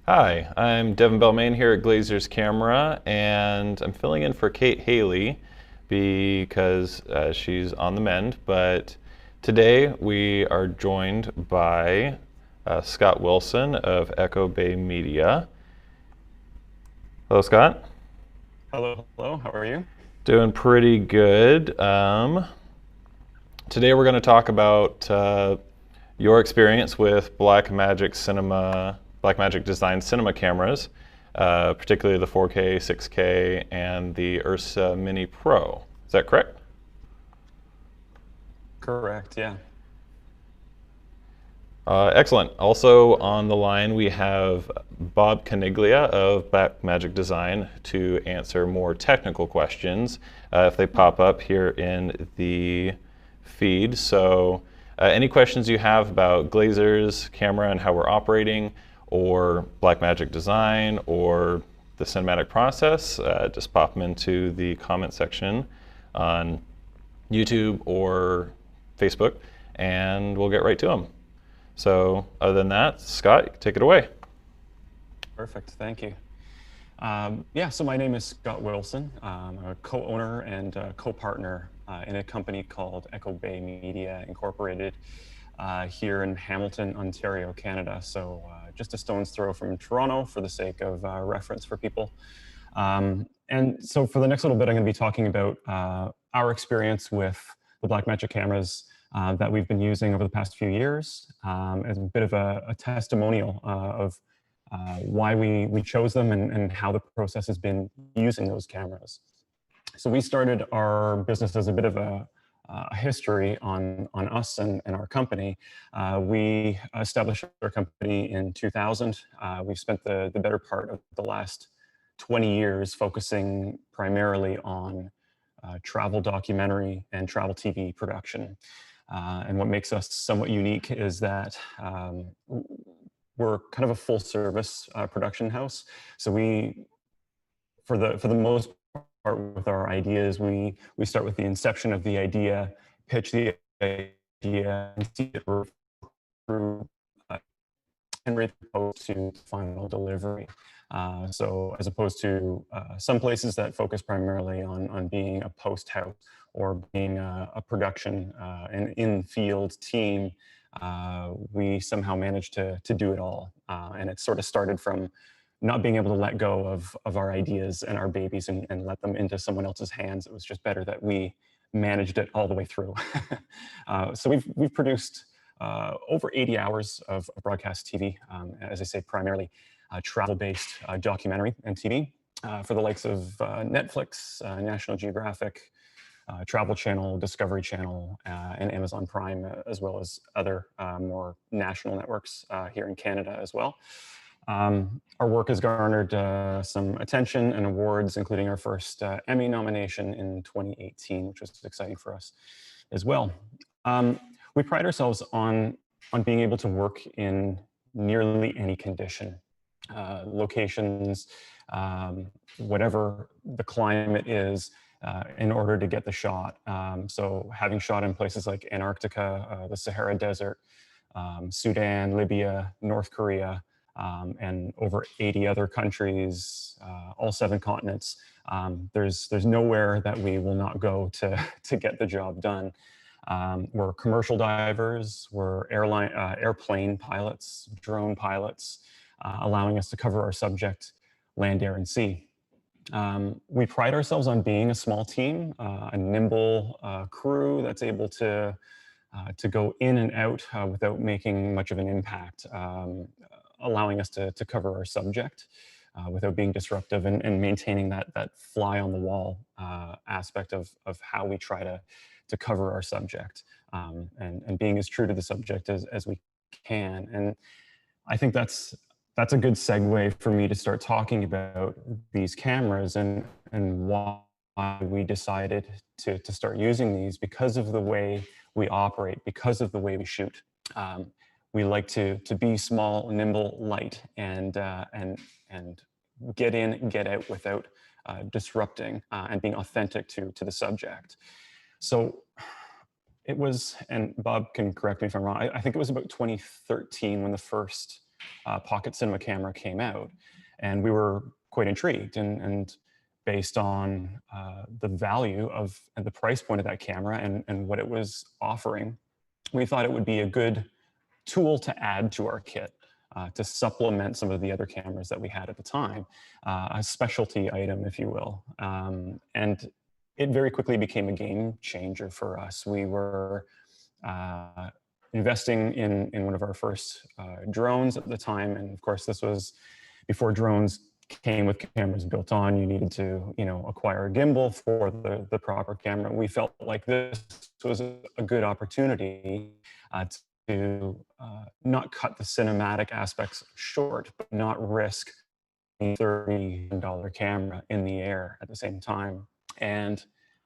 Hi, I'm Devin Belmain here at Glazer's Camera, and I'm filling in for Kate Haley because she's on the mend. But today we are joined by Scott Wilson of Echo Bay Media. Hello, Scott. Hello, hello. How are you? Doing pretty good. Today we're going to talk about your experience with Blackmagic Design cinema cameras, particularly the 4K, 6K, and the URSA Mini Pro. Is that correct? Correct, yeah. Excellent. Also on the line we have Bob Caniglia of Blackmagic Design to answer more technical questions if they pop up here in the feed. So any questions you have about Glazer's camera and how we're operating, or Blackmagic Design, or the cinematic process, just pop them into the comment section on YouTube or Facebook, and we'll get right to them. So other than that, Scott, take it away. Perfect, thank you. Yeah, so my name is Scott Wilson. I'm a co-owner and co-partner in a company called Echo Bay Media Incorporated here in Hamilton, Ontario, Canada. So just a stone's throw from Toronto for the sake of reference for people. And so for the next little bit, I'm going to be talking about our experience with the Blackmagic cameras that we've been using over the past few years as a bit of a testimonial of why we chose them and how the process has been using those cameras. So we started our business as a bit of a history on us and our company. We established our company in 2000. We've spent the better part of the last 20 years focusing primarily on travel documentary and travel TV production. And what makes us somewhat unique is that we're kind of a full service production house. So for the most part with our ideas, we start with the inception of the idea, pitch the idea, and see it through and right to final delivery. So as opposed to some places that focus primarily on being a post house or being a production and in-field team, we somehow managed to do it all. And it sort of started from not being able to let go of our ideas and our babies and let them into someone else's hands. It was just better that we managed it all the way through. So we've produced over 80 hours of broadcast TV, as I say, primarily travel-based documentary and TV for the likes of Netflix, National Geographic, Travel Channel, Discovery Channel, and Amazon Prime, as well as other more national networks here in Canada as well. Our work has garnered some attention and awards, including our first Emmy nomination in 2018, which was exciting for us as well. We pride ourselves on being able to work in nearly any condition, locations, whatever the climate is, in order to get the shot. So having shot in places like Antarctica, the Sahara Desert, Sudan, Libya, North Korea, and over 80 other countries, all 7 continents. There's nowhere that we will not go to get the job done. We're commercial divers, we're airplane pilots, drone pilots, allowing us to cover our subject, land, air, and sea. We pride ourselves on being a small team, a nimble crew that's able to go in and out without making much of an impact, allowing us to cover our subject without being disruptive and maintaining that fly on the wall aspect of how we try to cover our subject and being as true to the subject as we can. And I think that's a good segue for me to start talking about these cameras and why we decided to start using these because of the way we operate, because of the way we shoot. We like to be small, nimble, light, and get in and get out without disrupting and being authentic to the subject. So it was, and Bob can correct me if I'm wrong, I think it was about 2013 when the first pocket cinema camera came out, and we were quite intrigued. And based on the value of and the price point of that camera and what it was offering, we thought it would be a good tool to add to our kit to supplement some of the other cameras that we had at the time, a specialty item, if you will. And it very quickly became a game changer for us. We were investing in one of our first drones at the time. And of course, this was before drones came with cameras built on. You needed to, acquire a gimbal for the proper camera. We felt like this was a good opportunity to not cut the cinematic aspects short, but not risk a $30 camera in the air at the same time. And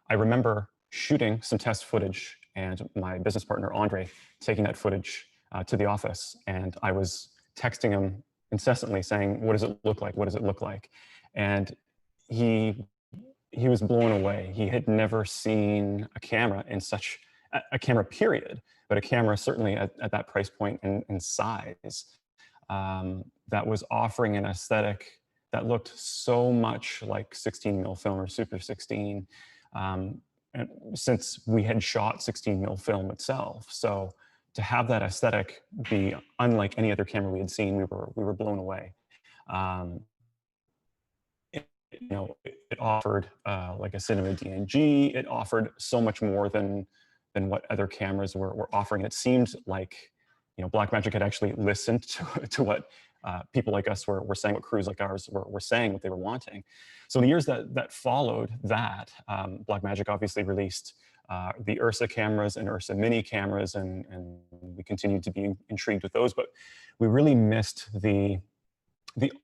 I remember shooting some test footage and my business partner, Andre, taking that footage to the office. And I was texting him incessantly saying, what does it look like? What does it look like? And he was blown away. He had never seen a camera in such a camera period, but a camera certainly at that price point and size that was offering an aesthetic that looked so much like 16 mil film or Super 16, and since we had shot 16 mil film itself. So to have that aesthetic be unlike any other camera we had seen, we were blown away. It offered like a cinema DNG. It offered so much more than what other cameras were offering. It seemed like Blackmagic had actually listened to what people like us were saying, what crews like ours were saying, what they were wanting. So in the years that followed that, Blackmagic obviously released the URSA cameras and URSA Mini cameras, and we continued to be intrigued with those, but we really missed the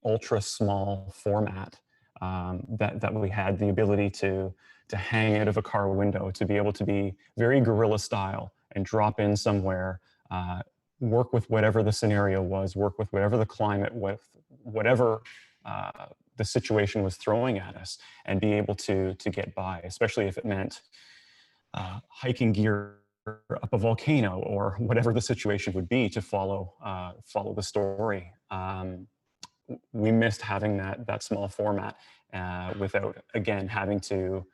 ultra small format that we had, the ability to hang out of a car window, to be able to be very guerrilla style and drop in somewhere, work with whatever the scenario was, work with whatever the climate, with whatever the situation was throwing at us, and be able to get by, especially if it meant hiking gear up a volcano or whatever the situation would be to follow the story. We missed having that small format without, again, having to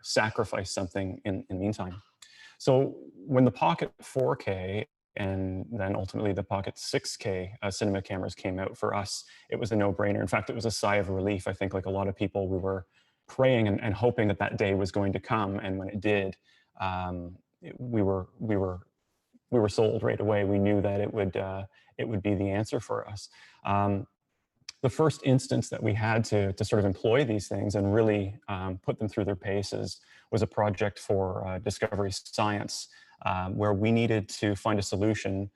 sacrifice something in the meantime. So when the Pocket 4K and then ultimately the Pocket 6K cinema cameras came out, for us, it was a no-brainer. In fact, it was a sigh of relief. I think like a lot of people, we were praying and hoping that day was going to come. And when it did, we were sold right away. We knew that it would be the answer for us. The first instance that we had to sort of employ these things and really put them through their paces was a project for Discovery Science, where we needed to find a solution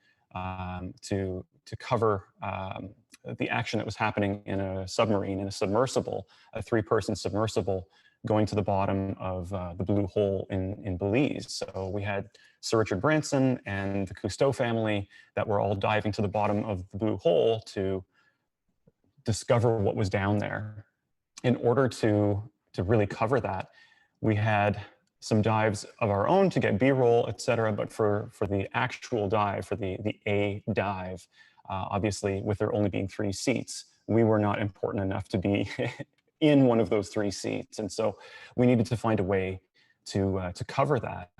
to cover the action that was happening in a submarine, in a submersible, a 3-person submersible going to the bottom of the Blue Hole in Belize. So we had Sir Richard Branson and the Cousteau family that were all diving to the bottom of the Blue Hole to discover what was down there. In order to really cover that, we had some dives of our own to get B-roll, et cetera, but for the actual dive, for the A dive, obviously with there only being 3 seats, we were not important enough to be in one of those 3 seats. And so we needed to find a way to cover that.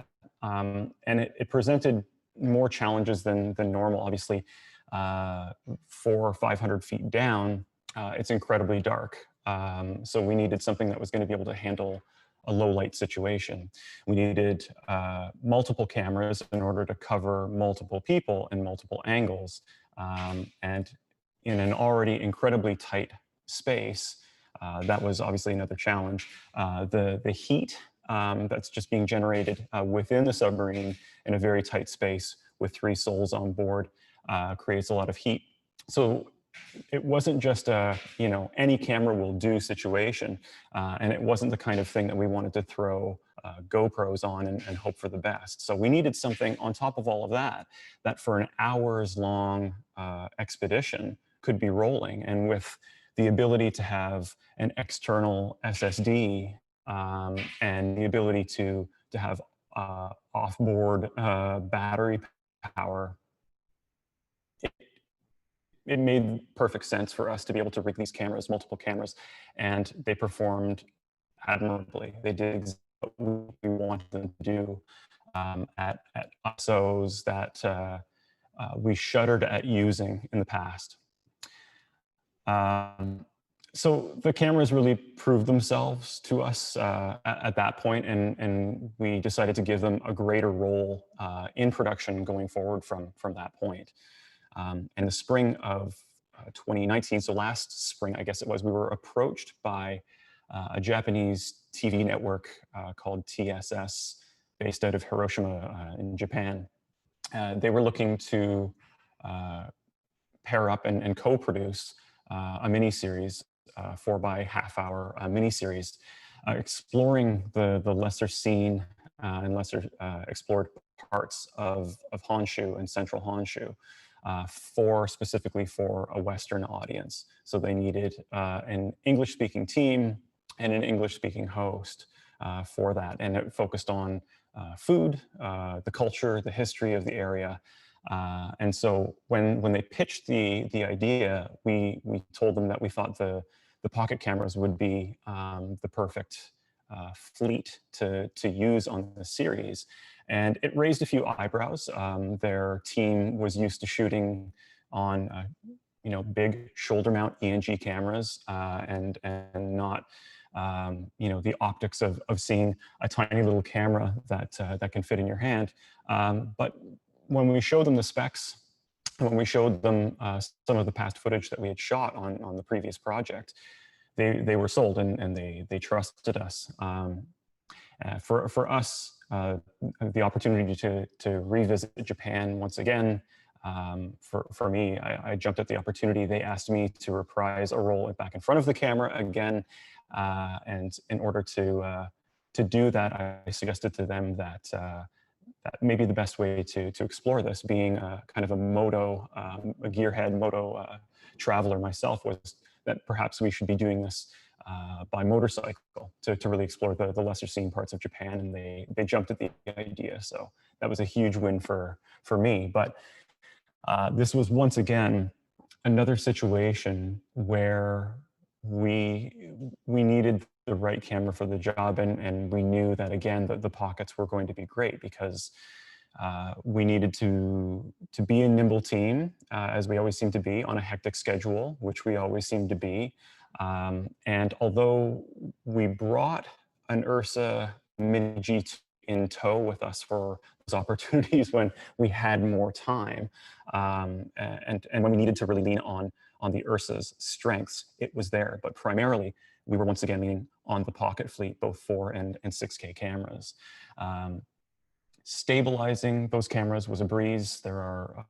And it presented more challenges than normal. Obviously, 400 or 500 feet down, it's incredibly dark. So we needed something that was going to be able to handle a low light situation. We needed multiple cameras in order to cover multiple people in multiple angles. And in an already incredibly tight space, that was obviously another challenge. The heat that's just being generated within the submarine in a very tight space with 3 souls on board creates a lot of heat. So it wasn't just a, any camera will do situation. And it wasn't the kind of thing that we wanted to throw GoPros on and hope for the best. So we needed something on top of all of that, that for an hours-long expedition could be rolling. And with the ability to have an external SSD and the ability to have off-board battery power, it made perfect sense for us to be able to rig these cameras, multiple cameras, and they performed admirably. They did exactly what we wanted them to do at ISOs that we shuddered at using in the past. So the cameras really proved themselves to us at that point, and we decided to give them a greater role in production going forward from that point. In the spring of 2019, so last spring, I guess it was, we were approached by a Japanese TV network called TSS, based out of Hiroshima in Japan. They were looking to pair up and co-produce a mini-series, 4x30-hour mini-series, exploring the lesser seen and lesser explored parts of Honshu and central Honshu, specifically for a Western audience. So they needed an English-speaking team and an English-speaking host for that. And it focused on food, the culture, the history of the area. And so when they pitched the idea, we told them that we thought the pocket cameras would be the perfect fleet to use on the series. And it raised a few eyebrows. Their team was used to shooting on big shoulder mount ENG cameras and not the optics of seeing a tiny little camera that can fit in your hand. But when we showed them the specs, when we showed them some of the past footage that we had shot on the previous project, they were sold and they trusted us. For us, the opportunity to revisit Japan once again, for me, I jumped at the opportunity. They asked me to reprise a role back in front of the camera again, and in order to do that, I suggested to them that that maybe the best way to explore this, being kind of a moto, a gearhead moto traveler myself, was that perhaps we should be doing this by motorcycle to really explore the lesser seen parts of Japan, and they jumped at the idea. So that was a huge win for me. But this was once again another situation where we needed the right camera for the job, and we knew that again that the pockets were going to be great because we needed to be a nimble team, as we always seem to be on a hectic schedule, which we always seem to be. And although we brought an URSA Mini G2 in tow with us for those opportunities when we had more time, and when we needed to really lean on the URSA's strengths, it was there. But primarily, we were once again leaning on the pocket fleet, both 4 and 6K cameras. Stabilizing those cameras was a breeze. There are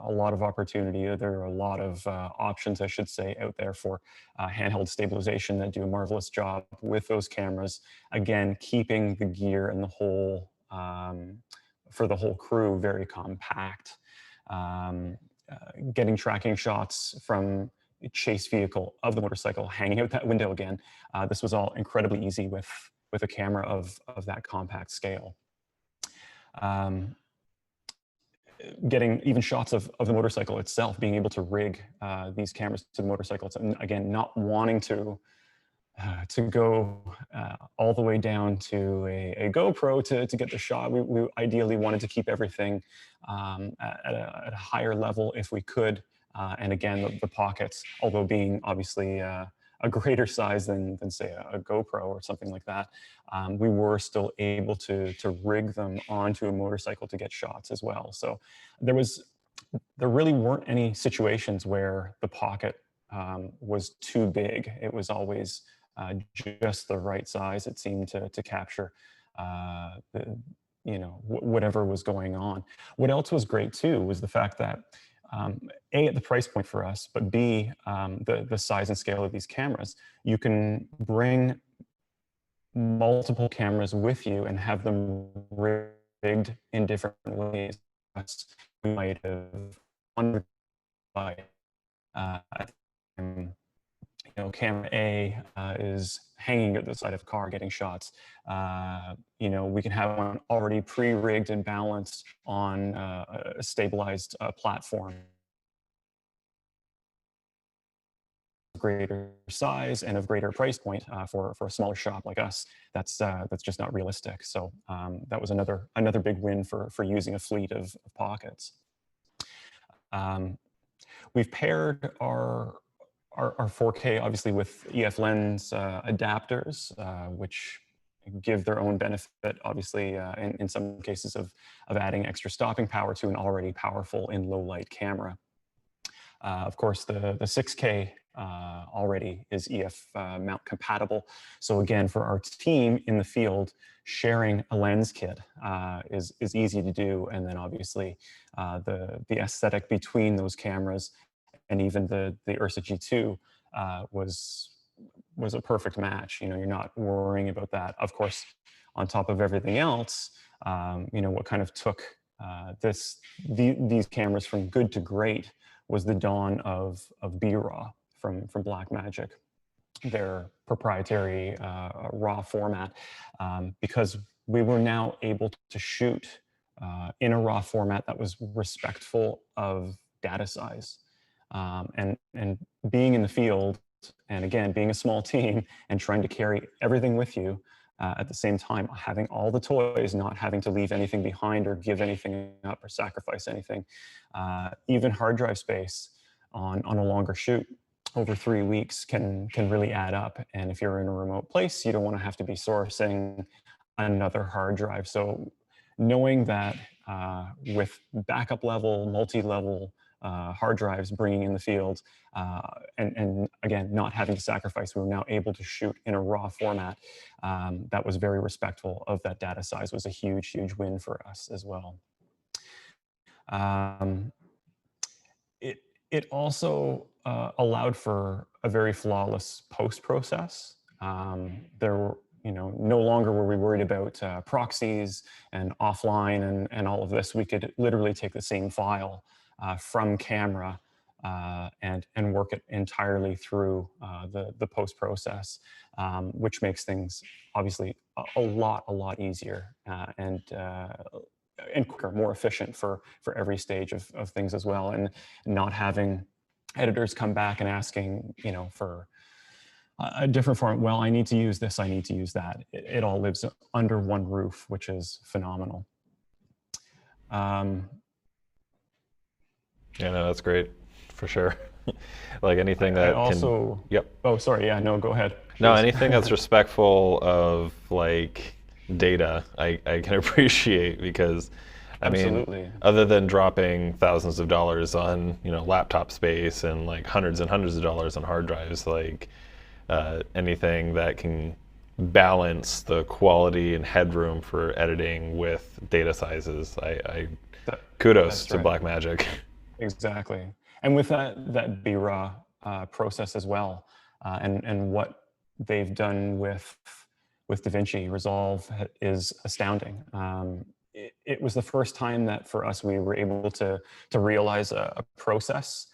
a lot of opportunity. There are a lot of options, I should say, out there for handheld stabilization that do a marvelous job with those cameras. Again, keeping the gear and the whole, for the whole crew, very compact. Getting tracking shots from a chase vehicle of the motorcycle hanging out that window again. This was all incredibly easy with a camera of that compact scale. Getting even shots of the motorcycle itself, being able to rig these cameras to the motorcycles, and again, not wanting to go all the way down to a GoPro to get the shot. We ideally wanted to keep everything at a higher level if we could. And again, the pockets, although being obviously a greater size than say a GoPro or something like that, we were still able to rig them onto a motorcycle to get shots as well. So there really weren't any situations where the pocket was too big. It was always just the right size, it seemed, to capture whatever was going on. What else was great too was the fact that A, at the price point for us, but B, the size and scale of these cameras. You can bring multiple cameras with you and have them rigged in different ways. We might have wondered by camera A is hanging at the side of a car getting shots. We can have one already pre-rigged and balanced on a stabilized platform. greater size and of greater price point for a smaller shop like us, that's just not realistic. So that was another big win for using a fleet of pockets. We've paired our 4K obviously with EF lens adapters, which give their own benefit, obviously, in some cases of adding extra stopping power to an already powerful in low light camera. Of course, the 6K already is EF mount compatible. So again, for our team in the field, sharing a lens kit is easy to do. And then obviously the aesthetic between those cameras and even the URSA G2 was a perfect match. You know, you're not worrying about that. Of course, on top of everything else, you know, what kind of took these cameras from good to great was the dawn of BRAW from Blackmagic, their proprietary RAW format, because we were now able to shoot in a RAW format that was respectful of data size. And being in the field, and again, being a small team and trying to carry everything with you at the same time, having all the toys, not having to leave anything behind or give anything up or sacrifice anything, even hard drive space on a longer shoot over 3 weeks can really add up. And if you're in a remote place, you don't want to have to be sourcing another hard drive. So knowing that with backup level, multi-level hard drives bringing in the field, and again, not having to sacrifice, we were now able to shoot in a RAW format that was very respectful of that data size. Was a huge, huge win for us as well. It also allowed for a very flawless post process. There were, you know, no longer were we worried about proxies and offline and all of this. We could literally take the same file from camera and work it entirely through the post process, which makes things obviously a lot easier and quicker, more efficient for every stage of things as well, and not having editors come back and asking, you know, for a different form. Well, I need to use this, I need to use that. It all lives under one roof, which is phenomenal. Yeah, no, that's great, for sure. Like anything that also, can... Yep. Oh, sorry, yeah, no, go ahead. No, anything that's respectful of like data, I can appreciate, because I Absolutely. mean, other than dropping thousands of dollars on, you know, laptop space and like hundreds and hundreds of dollars on hard drives, like anything that can balance the quality and headroom for editing with data sizes, kudos to Blackmagic. Exactly. And with that BRAW process as well, and what they've done with DaVinci Resolve is astounding. It was the first time that for us we were able to realize a process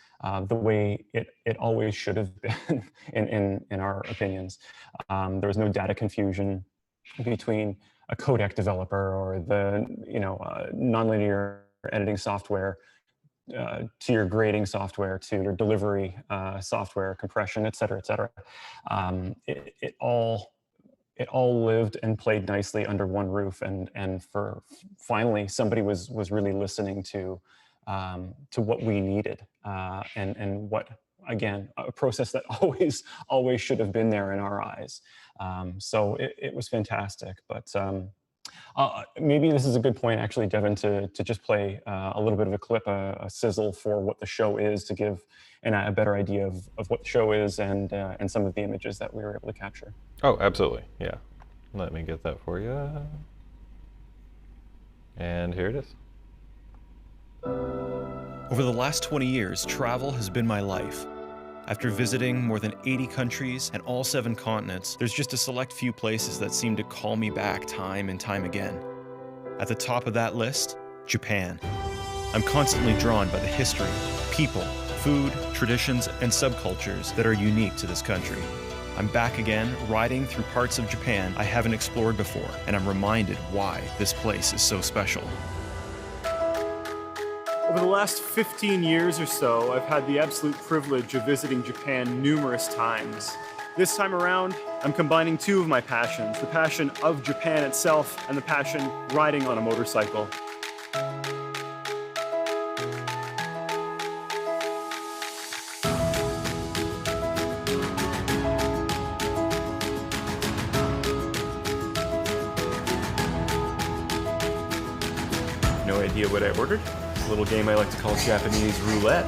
the way it always should have been in our opinions. There was no data confusion between a codec developer or the nonlinear editing software to your grading software, to your delivery software, compression, et cetera, et cetera. It all lived and played nicely under one roof, and for finally somebody was really listening to what we needed, and what, again, a process that always should have been there in our eyes. So it was fantastic. But maybe this is a good point, actually, Devin, to just play a little bit of a clip, a sizzle for what the show is, to give a better idea of what the show is and some of the images that we were able to capture. Oh, absolutely, yeah. Let me get that for you. And here it is. Over the last 20 years, travel has been my life. After visiting more than 80 countries and all 7 continents, there's just a select few places that seem to call me back time and time again. At the top of that list, Japan. I'm constantly drawn by the history, people, food, traditions, and subcultures that are unique to this country. I'm back again, riding through parts of Japan I haven't explored before, and I'm reminded why this place is so special. Over the last 15 years or so, I've had the absolute privilege of visiting Japan numerous times. This time around, I'm combining two of my passions, the passion of Japan itself and the passion riding on a motorcycle. No idea what I ordered? It's a little game I like to call Japanese roulette.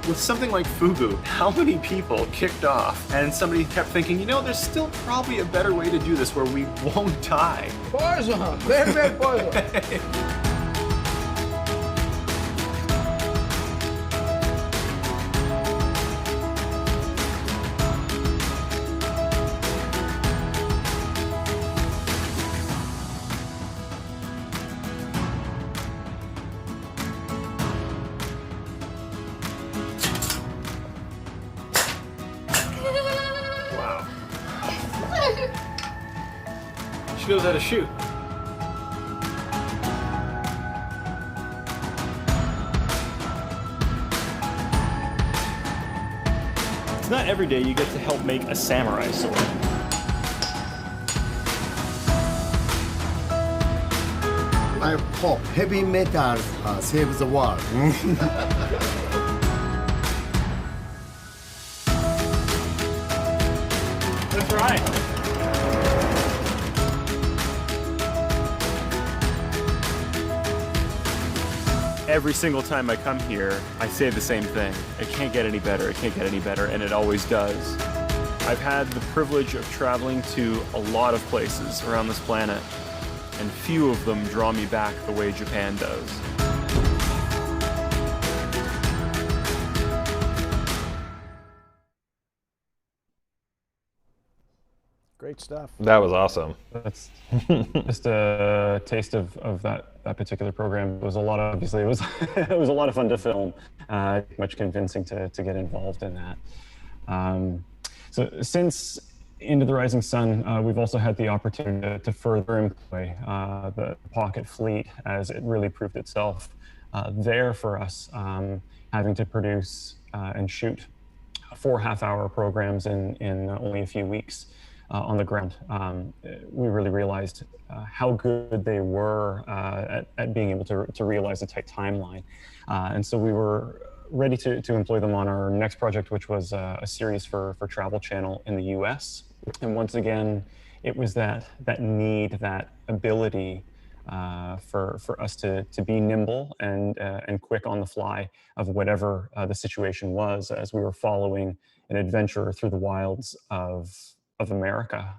With something like Fugu, how many people kicked off and somebody kept thinking, you know, there's still probably a better way to do this where we won't die. Poison! Very, very poison! Wow. She knows how to shoot. It's not every day you get to help make a samurai sword. I hope heavy metal saves the world. That's right. Every single time I come here, I say the same thing. It can't get any better, it can't get any better, and it always does. I've had the privilege of traveling to a lot of places around this planet, and few of them draw me back the way Japan does. Great stuff. That was awesome. That's just a taste of that particular program. It was a lot of, obviously, it was it was a lot of fun to film. Much convincing to get involved in that. So since Into the Rising Sun, we've also had the opportunity to further employ the Pocket fleet as it really proved itself there for us, having to produce and shoot 4 half-hour programs in only a few weeks. On the ground. We really realized how good they were at being able to realize a tight timeline. And so we were ready to employ them on our next project, which was a series for Travel Channel in the US. And once again, it was that need, that ability for us to be nimble and quick on the fly of whatever the situation was, as we were following an adventure through the wilds of America,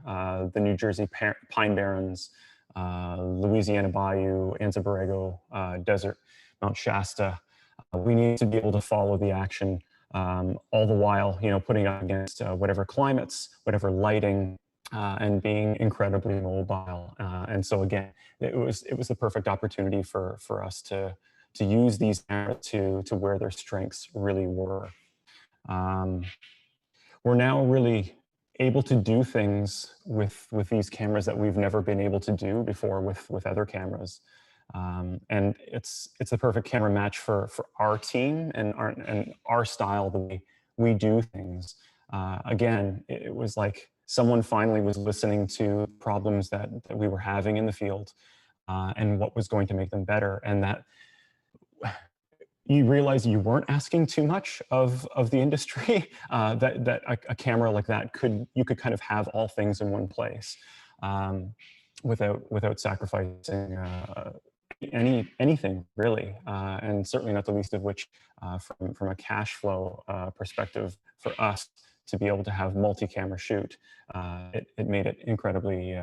the New Jersey Pine Barrens, Louisiana Bayou, Anza Borrego Desert, Mount Shasta. We need to be able to follow the action all the while, you know, putting up against whatever climates, whatever lighting, and being incredibly mobile. And so again, it was the perfect opportunity for us to use these cameras to where their strengths really were. We're now really able to do things with these cameras that we've never been able to do before with other cameras. And it's the perfect camera match for our team and our style, the way we do things. Again, it was like someone finally was listening to problems that we were having in the field and what was going to make them better. And that you realize you weren't asking too much of the industry, that a camera like that you could kind of have all things in one place without sacrificing anything really, and certainly not the least of which from a cash flow perspective for us to be able to have multi-camera shoot. It made it incredibly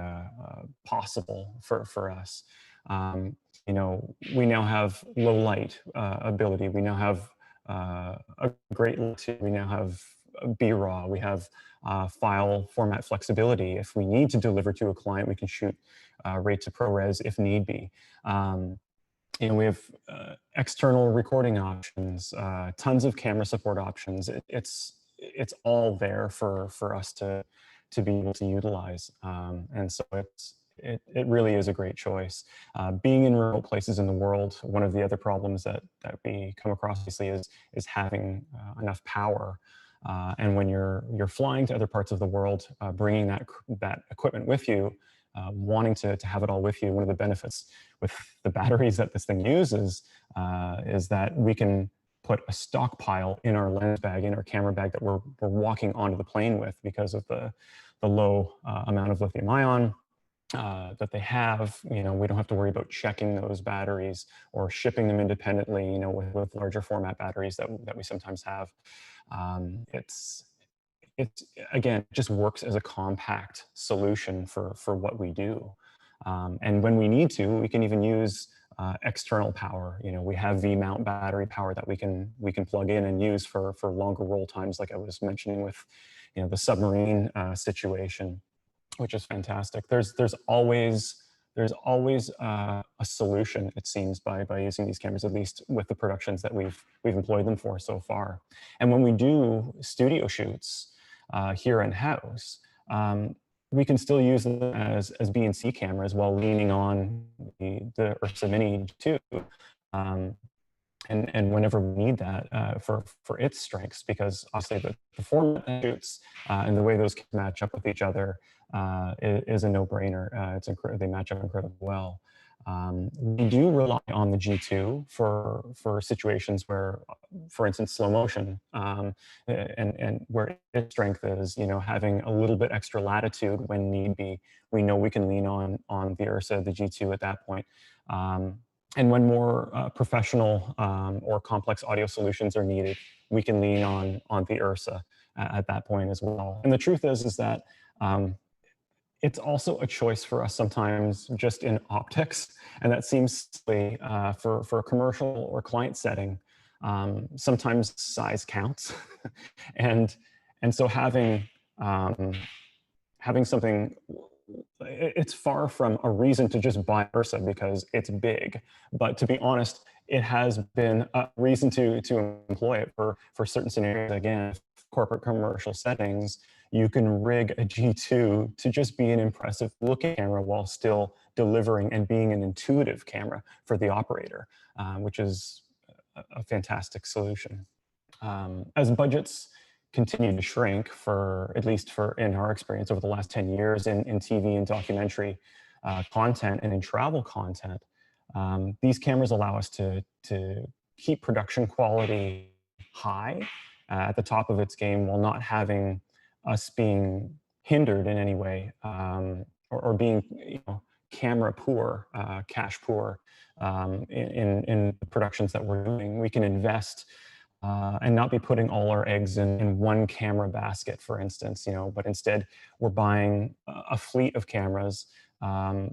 possible for us. You know, we now have low light ability. We now have a great look. We now have B-RAW. We have file format flexibility. If we need to deliver to a client, we can shoot right to ProRes if need be. You know, we have external recording options, tons of camera support options. It's all there for us to be able to utilize. And so it really is a great choice. Being in remote places in the world, one of the other problems that we come across obviously is having enough power. And when you're flying to other parts of the world, bringing that equipment with you, wanting to have it all with you, one of the benefits with the batteries that this thing uses is that we can put a stockpile in our lens bag, in our camera bag that we're walking onto the plane with because of the low amount of lithium ion that they have. We don't have to worry about checking those batteries or shipping them independently, with larger format batteries that we sometimes have. It's again, it just works as a compact solution for what we do. And when we need to, we can even use external power. We have V-mount battery power that we can plug in and use for longer roll times, like I was mentioning with the submarine situation, which is fantastic. There's always a solution, it seems, by using these cameras, at least with the productions that we've employed them for so far. And when we do studio shoots here in house, we can still use them as B&C cameras while leaning on the URSA Mini too. And whenever we need that for its strengths, because obviously the format that shoots and the way those match up with each other is a no-brainer. They match up incredibly well. We do rely on the G2 for situations where, for instance, slow motion, and where its strength is, having a little bit extra latitude when need be. We know we can lean on the URSA, the G2 at that point. And when more professional or complex audio solutions are needed, we can lean on the URSA at that point as well. And the truth is that it's also a choice for us sometimes just in optics, and that seems silly for a commercial or client setting. Sometimes size counts, and so having something, it's far from a reason to just buy URSA because it's big. But to be honest, it has been a reason to employ it for certain scenarios. Again, corporate commercial settings, you can rig a G2 to just be an impressive looking camera while still delivering and being an intuitive camera for the operator, which is a fantastic solution. As budgets continue to shrink, at least in our experience over the last 10 years in TV and documentary content and in travel content, these cameras allow us to keep production quality high at the top of its game while not having us being hindered in any way or being camera poor, cash poor in the productions that we're doing. We can invest and not be putting all our eggs in one camera basket, for instance, but instead we're buying a fleet of cameras, a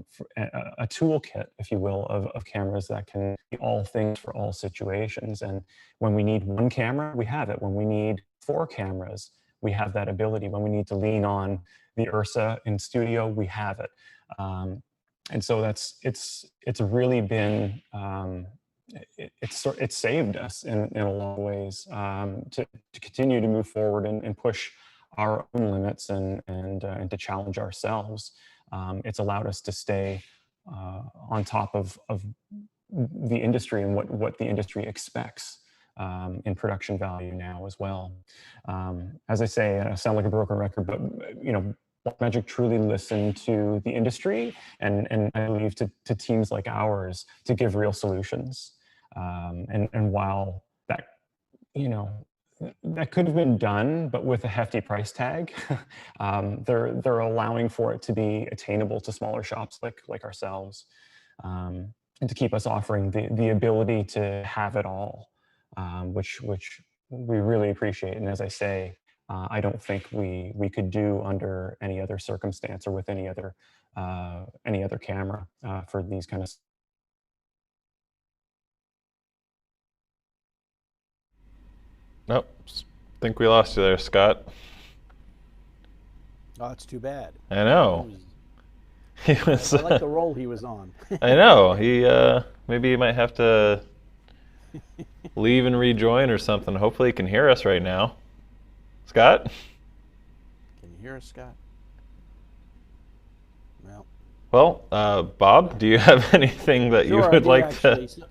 toolkit, if you will, of cameras that can be all things for all situations. And when we need one camera, we have it. When we need 4 cameras, we have that ability. When we need to lean on the URSA in studio, we have it. And so it's really been, it's saved us in a lot of ways to continue to move forward and push our own limits and to challenge ourselves. It's allowed us to stay on top of the industry and what the industry expects in production value now as well. As I say, I sound like a broken record, but Blackmagic truly listened to the industry and I believe to teams like ours to give real solutions. And while that, that could have been done, but with a hefty price tag, they're allowing for it to be attainable to smaller shops like ourselves, and to keep us offering the ability to have it all, which we really appreciate. And as I say, I don't think we could do under any other circumstance or with any other camera for these kind of. Nope. Think we lost you there, Scott. Oh, it's too bad. I know. I like the role he was on. I know. Maybe he might have to leave and rejoin or something. Hopefully he can hear us right now. Scott? Can you hear us, Scott? Well, Well, Bob, do you have anything that you Sure, I would do, like actually. to?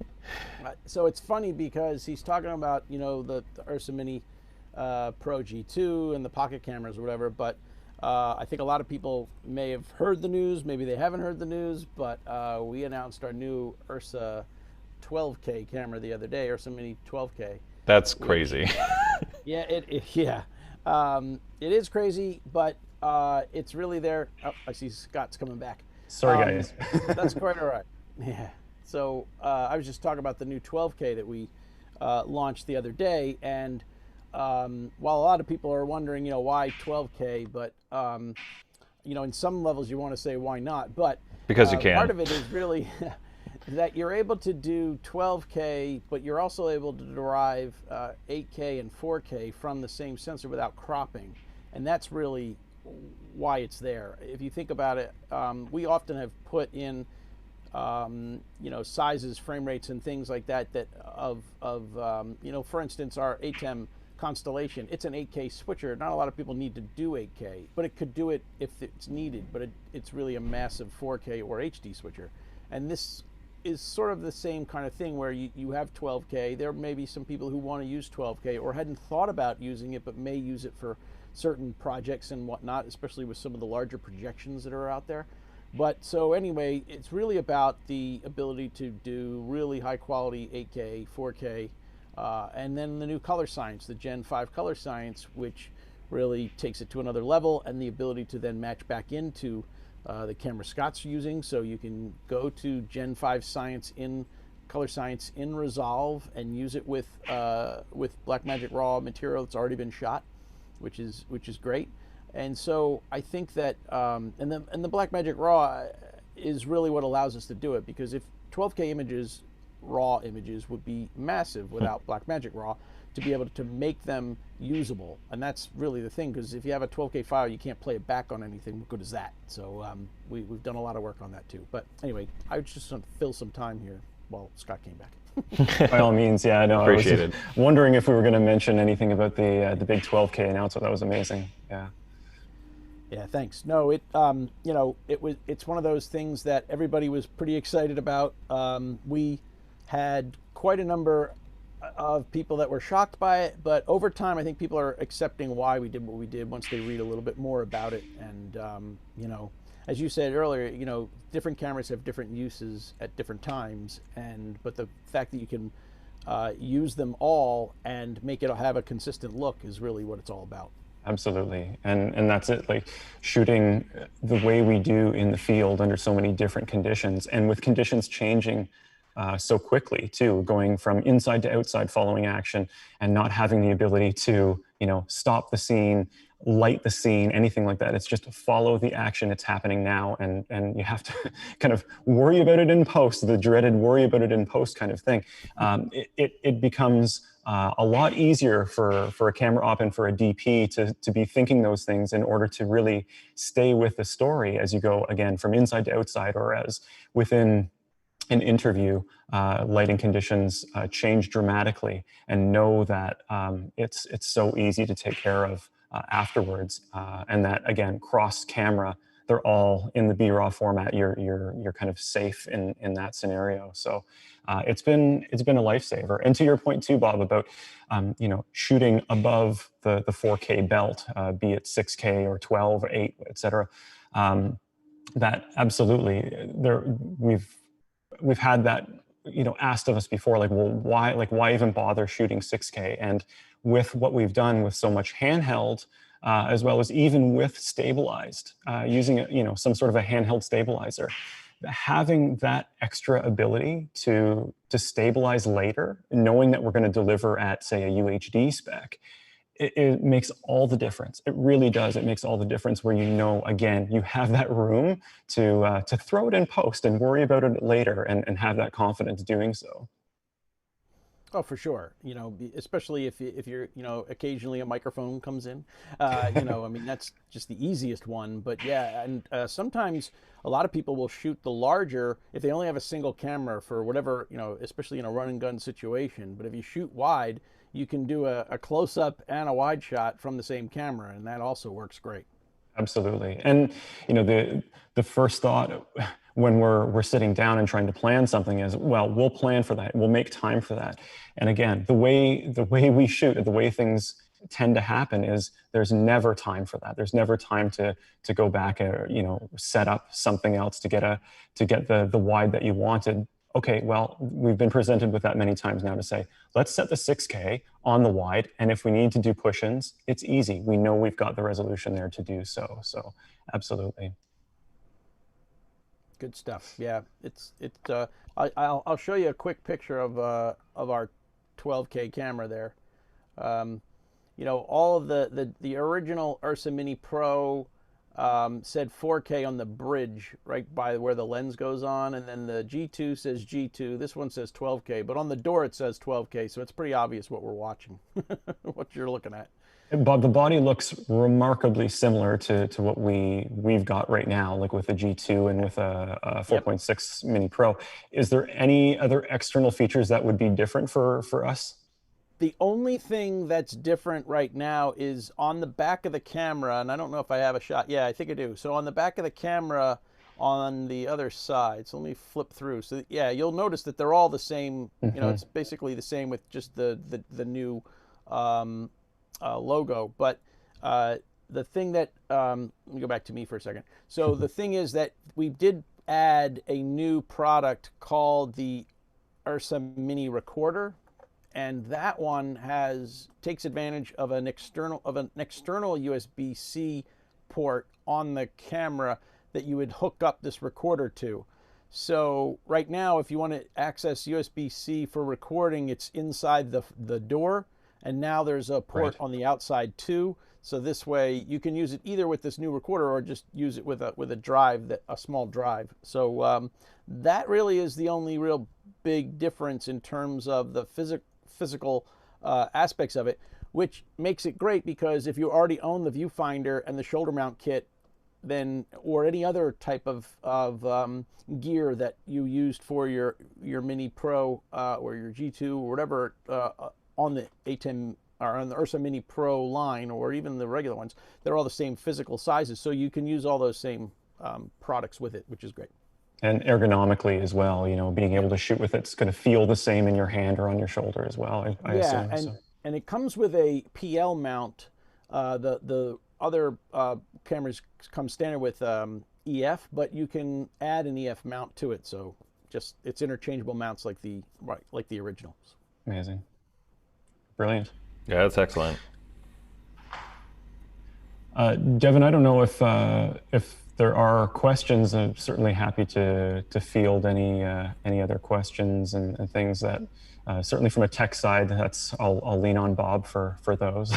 So it's funny because he's talking about, you know, the URSA Mini Pro G2 and the pocket cameras or whatever, but I think a lot of people may have heard the news, maybe they haven't heard the news, but we announced our new URSA 12K camera the other day, URSA Mini 12K. That's crazy. Yeah, it is crazy, but it's really there. Oh, I see Scott's coming back. Sorry, guys. That's quite all right. Yeah. So I was just talking about the new 12K that we launched the other day, and while a lot of people are wondering, you know, why 12K, but you know, in some levels you want to say why not, but Because you can. Part of it is really that you're able to do 12K, but you're also able to derive 8K and 4K from the same sensor without cropping, and that's really why it's there. If you think about it, we often have put in you know, sizes, frame rates, and things like that you know, for instance, our ATEM Constellation, it's an 8K switcher. Not a lot of people need to do 8K, but it could do it if it's needed, but it's really a massive 4K or HD switcher. And this is sort of the same kind of thing where you have 12K. There may be some people who want to use 12K or hadn't thought about using it, but may use it for certain projects and whatnot, especially with some of the larger projections that are out there. But so anyway, it's really about the ability to do really high quality 8K, 4K, and then the new color science, the Gen 5 color science, which really takes it to another level, and the ability to then match back into the camera Scott's using. So you can go to Gen 5 science in color science in Resolve and use it with Blackmagic RAW material that's already been shot, which is great. And so I think that, and the Blackmagic RAW is really what allows us to do it, because if 12K images, RAW images, would be massive without Blackmagic RAW to be able to make them usable. And that's really the thing, because if you have a 12K file, you can't play it back on anything. What good is that? So we've done a lot of work on that too. But anyway, I just want to fill some time here while Scott came back. By all means, yeah, I know. Appreciate I was it. wondering if we were going to mention anything about the big 12K announcement. That was amazing. Yeah. Yeah, thanks. No, you know, it's one of those things that everybody was pretty excited about. We had quite a number of people that were shocked by it, but over time, I think people are accepting why we did what we did once they read a little bit more about it. And you know, as you said earlier, you know, different cameras have different uses at different times, but the fact that you can use them all and make it have a consistent look is really what it's all about. Absolutely, and that's it. Like shooting the way we do in the field under so many different conditions, and with conditions changing so quickly too, going from inside to outside following action, and not having the ability to, you know, stop the scene, light the scene, anything like that. It's just follow the action. It's happening now, and you have to kind of worry about it in post, the dreaded worry about it in post kind of thing. It becomes a lot easier for a camera op and for a DP to be thinking those things in order to really stay with the story as you go, again, from inside to outside, or as within an interview, lighting conditions change dramatically, and know that it's so easy to take care of afterwards, and that, again, cross camera, they're all in the B-RAW format. You're kind of safe in that scenario. So it's been a lifesaver. And to your point too, Bob, about you know, shooting above the 4K belt, be it 6K or 12 or 8, etc. That absolutely, we've had that, you know, asked of us before, like, well, why even bother shooting 6K? And with what we've done with so much handheld, as well as even with stabilized, using you know, some sort of a handheld stabilizer, having that extra ability to stabilize later, knowing that we're going to deliver at, say, a UHD spec, it makes all the difference. It really does. It makes all the difference, where, you know, again, you have that room to throw it in post and worry about it later, and have that confidence doing so. Oh, for sure. You know, especially if you're, you know, occasionally a microphone comes in, you know, I mean, that's just the easiest one. But yeah, and sometimes a lot of people will shoot the larger if they only have a single camera for whatever, you know, especially in a run and gun situation. But if you shoot wide, you can do a close up and a wide shot from the same camera, and that also works great. Absolutely. And the first thought when we're sitting down and trying to plan something is, well, we'll plan for that. We'll make time for that. And again, the way we shoot, the way things tend to happen is there's never time for that. There's never time to go back and set up something else to get the wide that you wanted. Okay, well, we've been presented with that many times now to say, let's set the 6K on the wide, and if we need to do push-ins, it's easy. We know we've got the resolution there to do so. So, absolutely. Good stuff. Yeah, I'll show you a quick picture of our 12K camera there. All of the original URSA Mini Pro said 4K on the bridge right by where the lens goes on, and then the G2 says G2. This one says 12K, but on the door it says 12K, so it's pretty obvious what we're watching, what you're looking at. But the body looks remarkably similar to what we've got right now, like with the G2 and with a 4.6 Mini Pro. Is there any other external features that would be different for us? The only thing that's different right now is on the back of the camera, and I don't know if I have a shot. Yeah, I think I do. So on the back of the camera on the other side, so let me flip through. So yeah, you'll notice that they're all the same. It's basically the same with just the new logo. But the thing that, let me go back to me for a second. So the thing is that we did add a new product called the URSA Mini Recorder. And that one takes advantage of an external USB-C port on the camera that you would hook up this recorder to. So right now, if you want to access USB-C for recording, it's inside the door, and now there's a port on the outside too. So this way, you can use it either with this new recorder or just use it with a drive, a small drive. So that really is the only real big difference in terms of the physical aspects of it, which makes it great because if you already own the viewfinder and the shoulder mount kit, then or any other type of gear that you used for your Mini Pro or your G2 or whatever on the A10 or on the URSA Mini Pro line or even the regular ones, they're all the same physical sizes, so you can use all those same products with it, which is great. And ergonomically as well, being able to shoot with it's going to feel the same in your hand or on your shoulder as well, I assume. And it comes with a PL mount. The other cameras come standard with EF, but you can add an EF mount to it. So it's interchangeable mounts like the originals. Amazing. Brilliant. Yeah, that's excellent. Devin, I don't know if there are questions. I'm certainly happy to field any other questions and things that certainly from a tech side, I'll lean on Bob for those.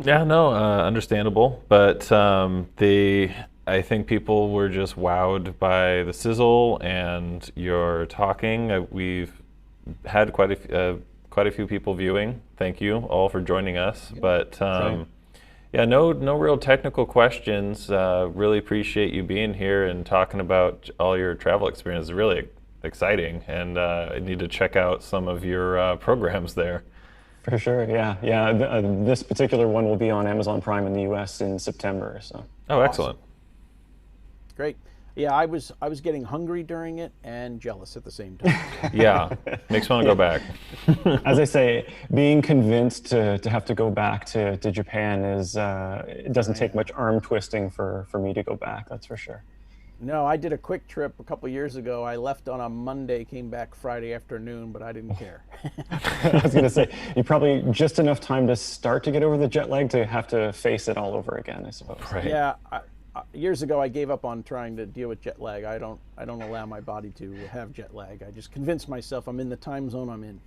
Yeah, no, understandable. But I think people were just wowed by the sizzle and your talking. We've had quite a few people viewing. Thank you all for joining us. But yeah, no real technical questions. Really appreciate you being here and talking about all your travel experience. It's really exciting, and I need to check out some of your programs there. For sure, yeah. This particular one will be on Amazon Prime in the US in September. So. Oh, excellent. Great. Yeah, I was getting hungry during it and jealous at the same time. Yeah, makes me want to go back. As I say, being convinced to have to go back to Japan it doesn't take much arm twisting for me to go back, that's for sure. No, I did a quick trip a couple years ago. I left on a Monday, came back Friday afternoon, but I didn't care. I was going to say, you probably just enough time to start to get over the jet lag to have to face it all over again, I suppose. Right. Yeah. Years ago, I gave up on trying to deal with jet lag. I don't allow my body to have jet lag. I just convince myself I'm in the time zone I'm in.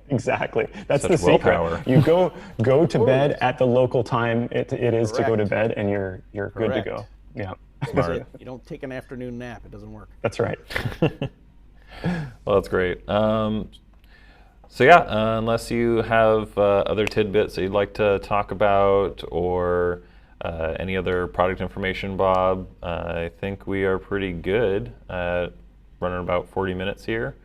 Exactly. That's Such the secret. willpower. You go to bed at the local time it is to go to bed, and you're good to go. Yeah. Smart. You don't take an afternoon nap. It doesn't work. That's right. Well, that's great. So yeah, unless you have other tidbits that you'd like to talk about or any other product information, Bob, I think we are pretty good at running about 40 minutes here.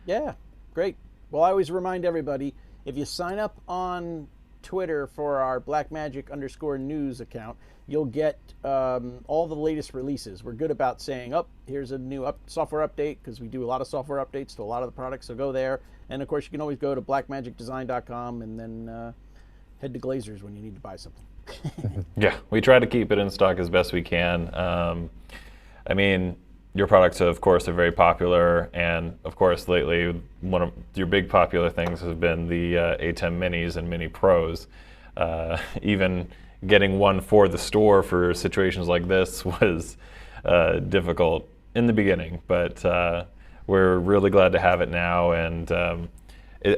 Yeah, great. Well, I always remind everybody, if you sign up on Twitter for our Blackmagic_news account, you'll get all the latest releases. We're good about saying, oh, here's a new software update, because we do a lot of software updates to a lot of the products, so go there. And of course, you can always go to blackmagicdesign.com and then head to Glazer's when you need to buy something. Yeah, we try to keep it in stock as best we can. I mean, your products, of course, are very popular, and of course, lately, one of your big popular things has been the ATEM Minis and Mini Pros. Even getting one for the store for situations like this was difficult in the beginning, but we're really glad to have it now, and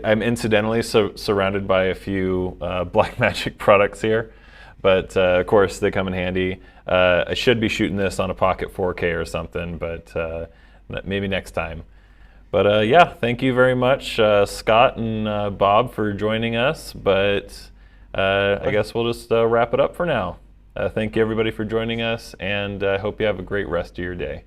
I'm incidentally surrounded by a few Blackmagic products here, but of course they come in handy. I should be shooting this on a Pocket 4K or something, but maybe next time. But yeah, thank you very much, Scott and Bob, for joining us, but I guess we'll just wrap it up for now. Thank you everybody for joining us, and I hope you have a great rest of your day.